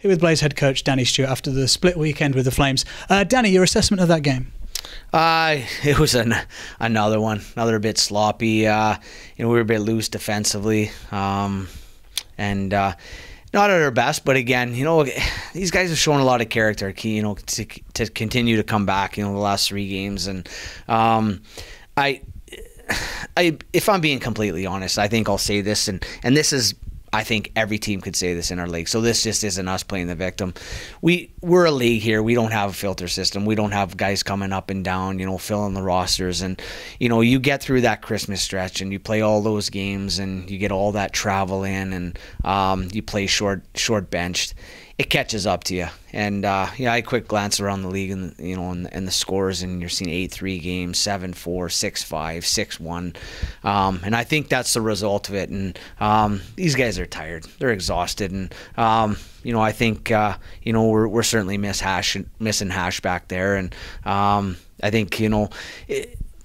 Here with Blaze head coach Danny Stewart after the split weekend with the Flames. Danny, your assessment of that game? It was another one, another bit sloppy. We were a bit loose defensively, and not at our best. But again, these guys have shown a lot of character. To continue to come back. The last 3 games, and if I'm being completely honest, I think I'll say this, and this is. I think every team could say this in our league. So this just isn't us playing the victim. We're a league here. We don't have a filter system. We don't have guys coming up and down, filling the rosters. And, you get through that Christmas stretch and you play all those games and you get all that travel in and you play short benched. It catches up to you. And, I quick glance around the league and, and the scores, and you're seeing 8-3 games, 7-4, 6-5, 6-1. And I think that's the result of it. And these guys are tired. They're exhausted. And, I think, we're certainly missing Hash back there. And I think,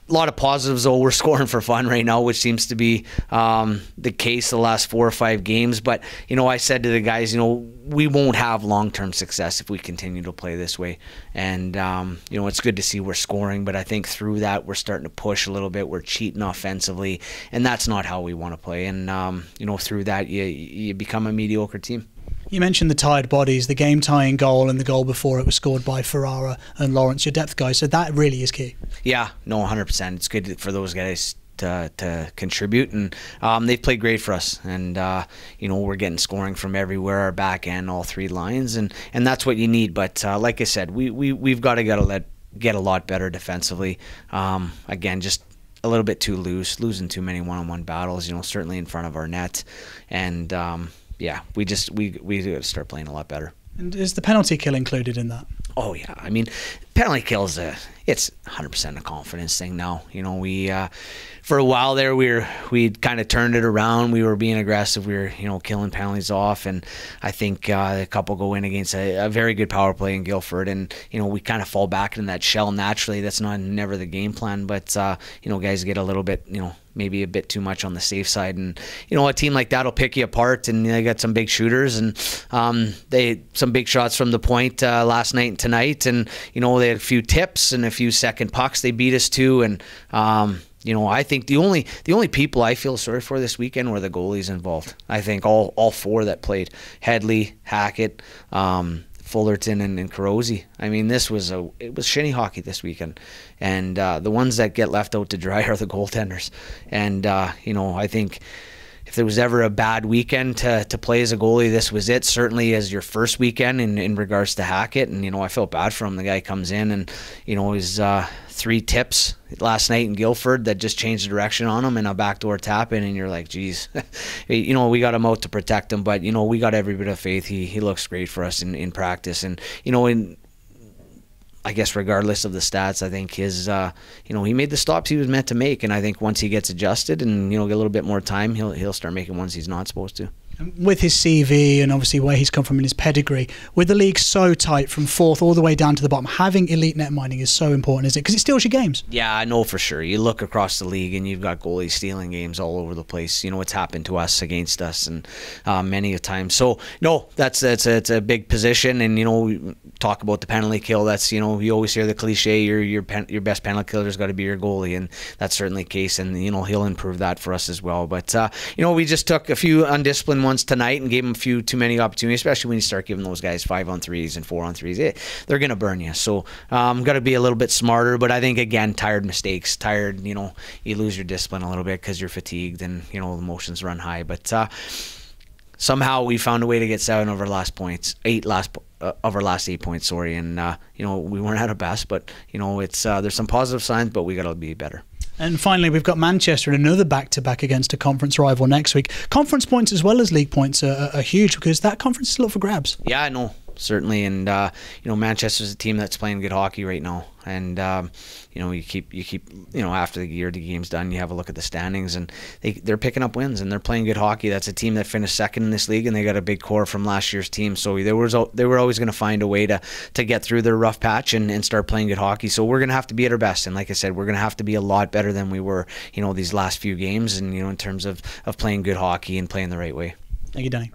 a lot of positives, though. We're scoring for fun right now, which seems to be the case the last 4 or 5 games. But, I said to the guys, we won't have long-term success if we continue to play this way. And, it's good to see we're scoring. But I think through that, we're starting to push a little bit. We're cheating offensively. And that's not how we want to play. And, through that, you become a mediocre team. You mentioned the tired bodies, the game-tying goal and the goal before it was scored by Ferrara and Lawrence, your depth guys. So that really is key. Yeah, no, 100%. It's good for those guys to contribute, and they've played great for us. And we're getting scoring from everywhere, our back end, all 3 lines, and that's what you need. But like I said, we've got to get a lot better defensively. Again, just a little bit too loose, losing too many one-on-one battles. Certainly in front of our net, and. Yeah, we got to start playing a lot better. And is the penalty kill included in that? Oh yeah, I mean, penalty kills it's 100% a confidence thing now. We for a while there we'd kind of turned it around. We were being aggressive. We were killing penalties off, and I think a couple go in against a very good power play in Guildford, and we kind of fall back in that shell naturally. That's never the game plan, but guys get a little bit maybe a bit too much on the safe side, and a team like that will pick you apart. And they got some big shooters, and they some big shots from the point last night and tonight, and they had a few tips and a few second pucks they beat us to. And I think the only people I feel sorry for this weekend were the goalies involved. I think all 4 that played, Headley, Hackett, Fullerton, and Carosi. I mean, it was shinny hockey this weekend, and the ones that get left out to dry are the goaltenders. And I think if there was ever a bad weekend to play as a goalie, this was it. Certainly as your first weekend in regards to Hackett, and I felt bad for him. The guy comes in and his 3 tips last night in Guildford that just changed the direction on him, and a backdoor tap in, and you're like, geez, we got him out to protect him, but we got every bit of faith. He looks great for us in practice, and I guess regardless of the stats, I think his he made the stops he was meant to make, and I think once he gets adjusted and get a little bit more time, he'll start making ones he's not supposed to. With his CV and obviously where he's come from in his pedigree, with the league so tight from 4th all the way down to the bottom, having elite net minding is so important, isn't it? Because it steals your games. Yeah, I know for sure. You look across the league and you've got goalies stealing games all over the place. It's happened to us, against us, and many a time. So no, it's a big position, and we talk about the penalty kill. That's you always hear the cliche, your best penalty killer's got to be your goalie, and that's certainly the case. And he'll improve that for us as well. But we just took a few undisciplined ones tonight and gave them a few too many opportunities, especially when you start giving those guys 5-on-3s and 4-on-3s. They're going to burn you. So got to be a little bit smarter. But I think, again, tired mistakes. Tired, you lose your discipline a little bit because you're fatigued and, the emotions run high. But somehow we found a way to get 7 of our last points, 8 of our last 8 points, sorry. And, we weren't at our best, but, it's there's some positive signs, but we got to be better. And finally, we've got Manchester in another back-to-back against a conference rival next week. Conference points as well as league points are huge, because that conference is still up for grabs. Yeah, I know. Certainly, and Manchester's a team that's playing good hockey right now, and you keep after the game's done, you have a look at the standings, and they're picking up wins and they're playing good hockey. That's a team that finished 2nd in this league, and they got a big core from last year's team, so they were always going to find a way to get through their rough patch and start playing good hockey. So we're going to have to be at our best, and like I said, we're going to have to be a lot better than we were these last few games, and in terms of playing good hockey and playing the right way. Thank you, Danny.